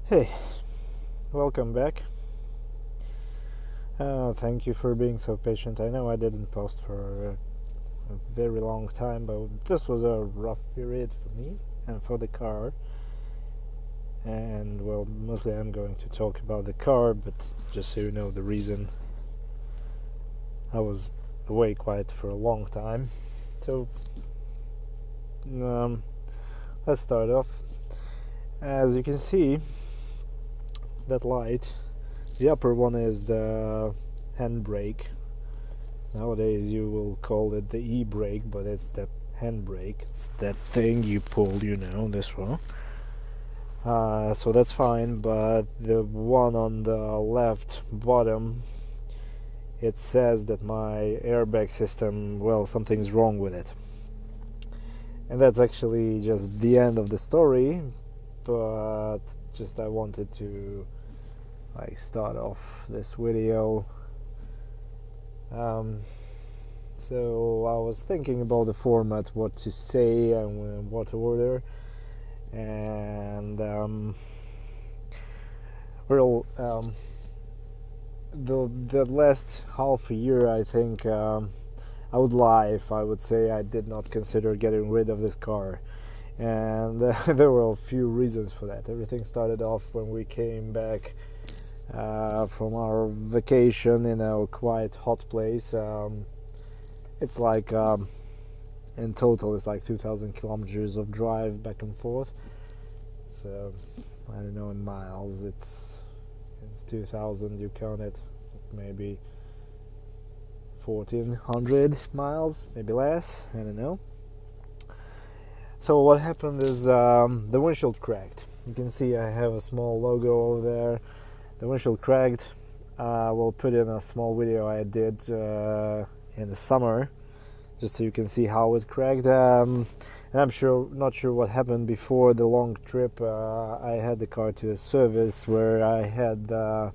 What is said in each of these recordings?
Hey, welcome back. Thank you for being so patient. I know I didn't post for a very long time, but this was a rough period for me and for the car. And well, mostly I'm going to talk about the car, but just so you know the reason, I was away quiet for a long time. So um, let's start off. As you can see, that light, the upper one is the handbrake. Nowadays you will call it the e-brake, but it's the handbrake. It's that thing you pull, this one. So that's fine, but the one on the left bottom, it says that my airbag system, well, something's wrong with it. And that's actually just the end of the story, but just I wanted to start off this video. So I was thinking about the format, what to say and what order, and the last half a year, I think I would lie if I would say I did not consider getting rid of this car, and there were a few reasons for that. Everything started off when we came back from our vacation in a quite hot place. It's like in total it's like 2,000 kilometers of drive back and forth. So I don't know, in miles it's 2,000, you count it, maybe 1,400 miles, maybe less, I don't know. So what happened is the windshield cracked. You can see I have a small logo over there. The windshield cracked. We'll put in a small video I did in the summer, just so you can see how it cracked. And I'm not sure what happened before the long trip. I had the car to a service where I had the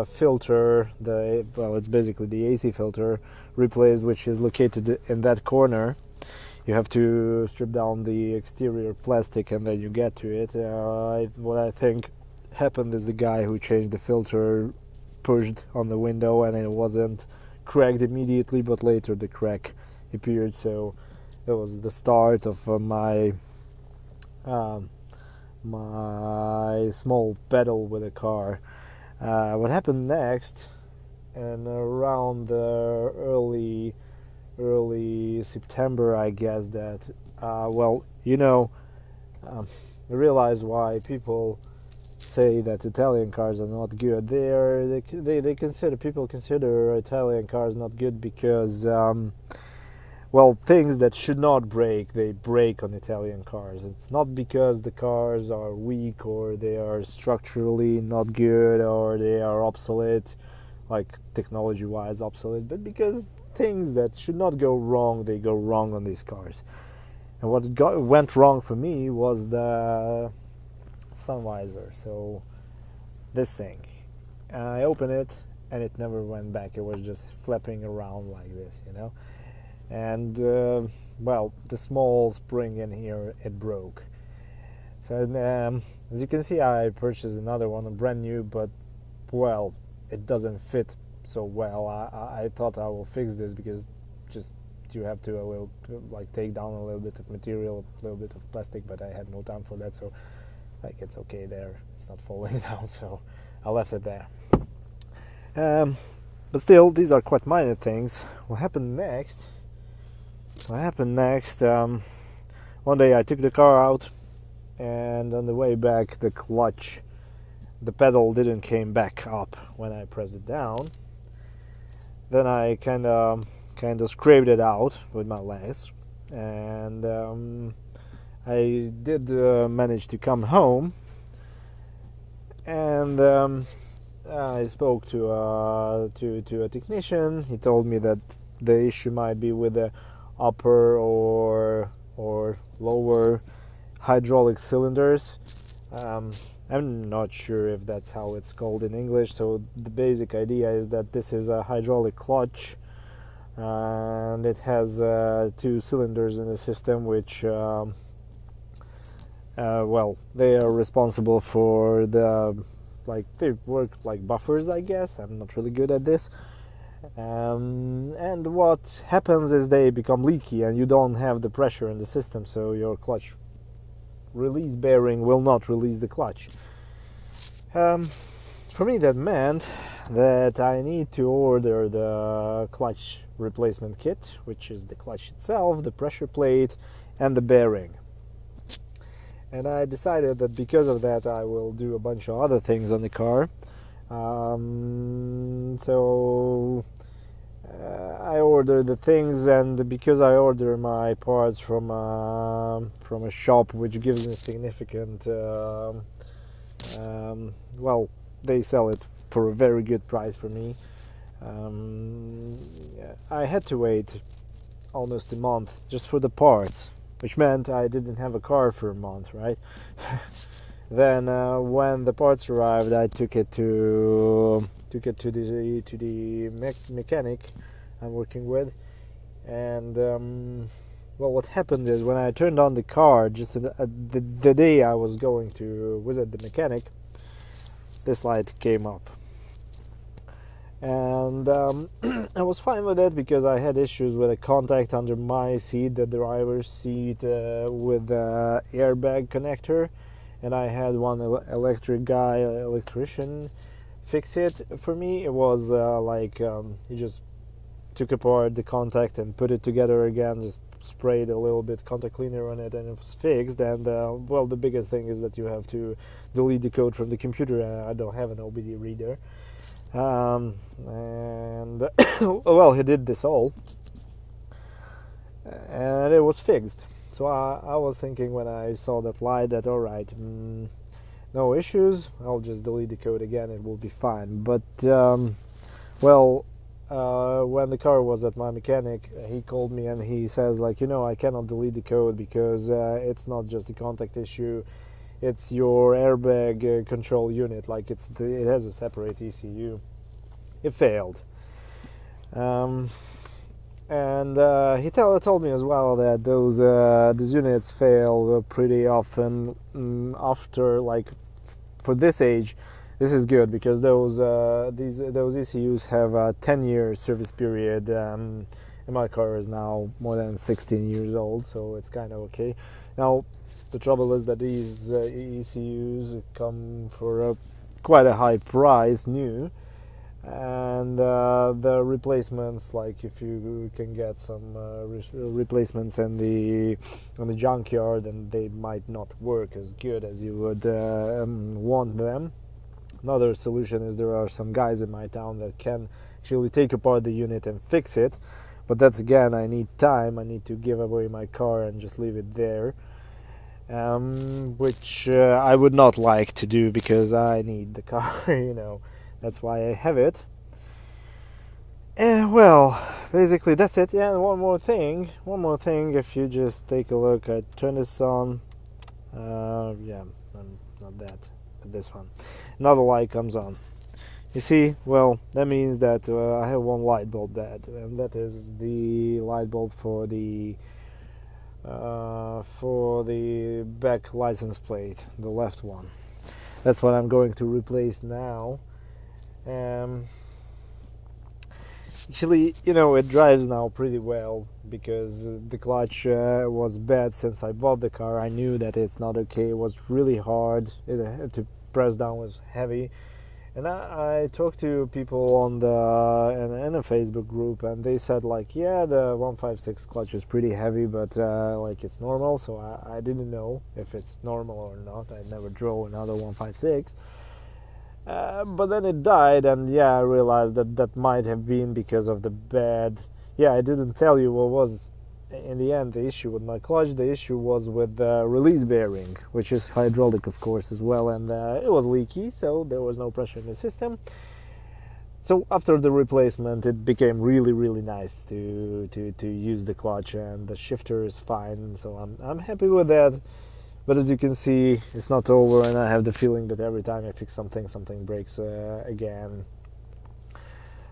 filter, it's basically the AC filter replaced, which is located in that corner. You have to strip down the exterior plastic and then you get to it. What I think happened is the guy who changed the filter pushed on the window and it wasn't cracked immediately, but later the crack appeared. So it was the start of my small battle with the car. What happened next, and around the early September, I guess, that I realize why people say that Italian cars are not good. People consider Italian cars not good because things that should not break, they break on Italian cars. It's not because the cars are weak or they are structurally not good or they are obsolete, like technology-wise obsolete, but because things that should not go wrong, they go wrong on these cars. And what went wrong for me was the sun visor. So this thing, I opened it and it never went back. It was just flapping around like this, and the small spring in here, it broke. So as you can see, I purchased another one, a brand new, but it doesn't fit so well. I thought I will fix this because just you have to take down a little bit of material, a little bit of plastic, but I had no time for that. So it's okay there, it's not falling down, so I left it there. But still, these are quite minor things. What happened next? One day I took the car out, and on the way back, the pedal didn't came back up when I pressed it down. Then I kind of scraped it out with my legs, and I did manage to come home, and I spoke to a technician. He told me that the issue might be with the upper or lower hydraulic cylinders. I'm not sure if that's how it's called in English. So the basic idea is that this is a hydraulic clutch, and it has two cylinders in the system, which Well, they are responsible for the, like, they work like buffers, I guess. I'm not really good at this. And what happens is they become leaky and you don't have the pressure in the system, so your clutch release bearing will not release the clutch. For me, that meant that I need to order the clutch replacement kit, which is the clutch itself, the pressure plate, and the bearing. And I decided that because of that, I will do a bunch of other things on the car. So I order the things, and because I order my parts from a shop which gives me significant, well, they sell it for a very good price for me. I had to wait almost a month just for the parts, which meant I didn't have a car for a month, right? Then when the parts arrived, I took it to the mechanic I'm working with, and well, what happened is when I turned on the car, just the day I was going to visit the mechanic, this light came up, and I was fine with it because I had issues with a contact under my seat, the driver's seat, with the airbag connector, and I had one electrician fix it for me. It was he just took apart the contact and put it together again, just sprayed a little bit contact cleaner on it, and it was fixed. And well, the biggest thing is that you have to delete the code from the computer. I don't have an OBD reader, and well, he did this all, and it was fixed. So I was thinking when I saw that light that alright, no issues, I'll just delete the code again, it will be fine. But well, when the car was at my mechanic, he called me and he says, like, I cannot delete the code because it's not just a contact issue, it's your airbag control unit, like it has a separate ECU. It failed. And he told me as well that these units fail pretty often after, like, for this age. This is good because those ECUs have a 10-year service period, and my car is now more than 16 years old, so it's kind of okay. Now, the trouble is that these ECUs come for quite a high price new, and the replacements, like if you can get some replacements in the junkyard, and they might not work as good as you would want them. Another solution is there are some guys in my town that can actually take apart the unit and fix it, but that's, again, I need time. I need to give away my car and just leave it there, which I would not like to do because I need the car. That's why I have it. And well, basically that's it. Yeah, and one more thing. If you just take a look, I turn this on. Yeah, not that, but this one. Another light comes on. You see, well, that means that I have one light bulb dead, and that is the light bulb for the back license plate, the left one. That's what I'm going to replace now. Actually, it drives now pretty well because the clutch was bad since I bought the car. I knew that it's not okay. It was really hard. To press down was heavy. And I talked to people on in a Facebook group, and they said, like, yeah, the 156 clutch is pretty heavy, but like, it's normal. So I didn't know if it's normal or not. I never drove another 156. But then it died, and yeah, I realized that might have been because of the bad. Yeah, I didn't tell you what was in the end the issue with my clutch. The issue was with the release bearing, which is hydraulic, of course, as well, and it was leaky, so there was no pressure in the system. So after the replacement, it became really, really nice to use the clutch, and the shifter is fine. So I'm happy with that. But as you can see, it's not over, and I have the feeling that every time I fix something breaks again.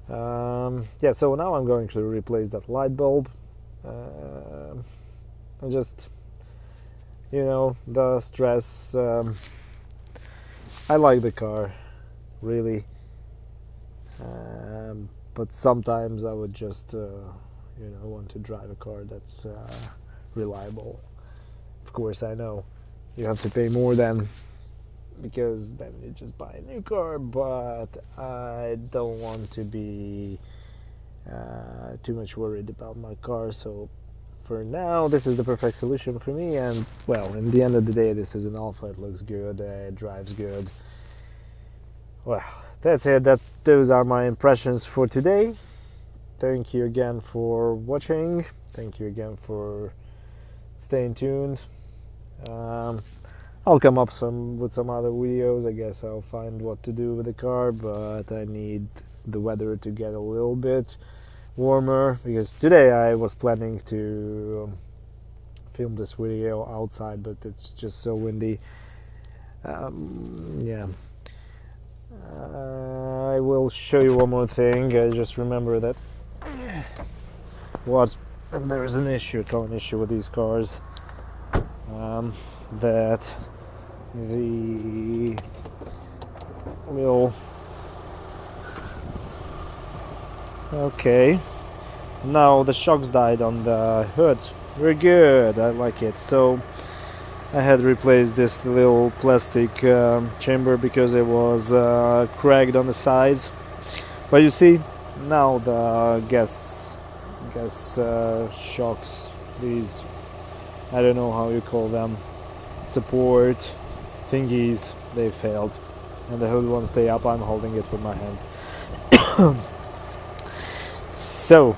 Yeah, so now I'm going to replace that light bulb. I just you know, the stress. I like the car, really, but sometimes I would just, want to drive a car that's reliable. Of course, I know you have to pay more than because then you just buy a new car, but I don't want to be too much worried about my car, so for now this is the perfect solution for me. And well, in the end of the day, this is an Alpha. It looks good, it drives good. Well, that's it. Those are my impressions for today. Thank you again for watching. Thank you again for staying tuned. I'll come up with some other videos. I guess I'll find what to do with the car, but I need the weather to get a little bit warmer, because today I was planning to film this video outside, but it's just so windy. Yeah. I will show you one more thing. I just remember that and there is an issue, a common issue with these cars, that the will. Okay, now the shocks died on the hood. We're good. I like it. So I had replaced this little plastic chamber because it was cracked on the sides. But you see, now the gas shocks, these, I don't know how you call them, support thingies, they failed, and the hood won't stay up. I'm holding it with my hand. So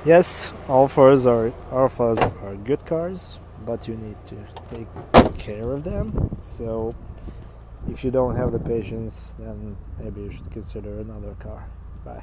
yes, Alphas are good cars, but you need to take care of them. So if you don't have the patience, then maybe you should consider another car. Bye.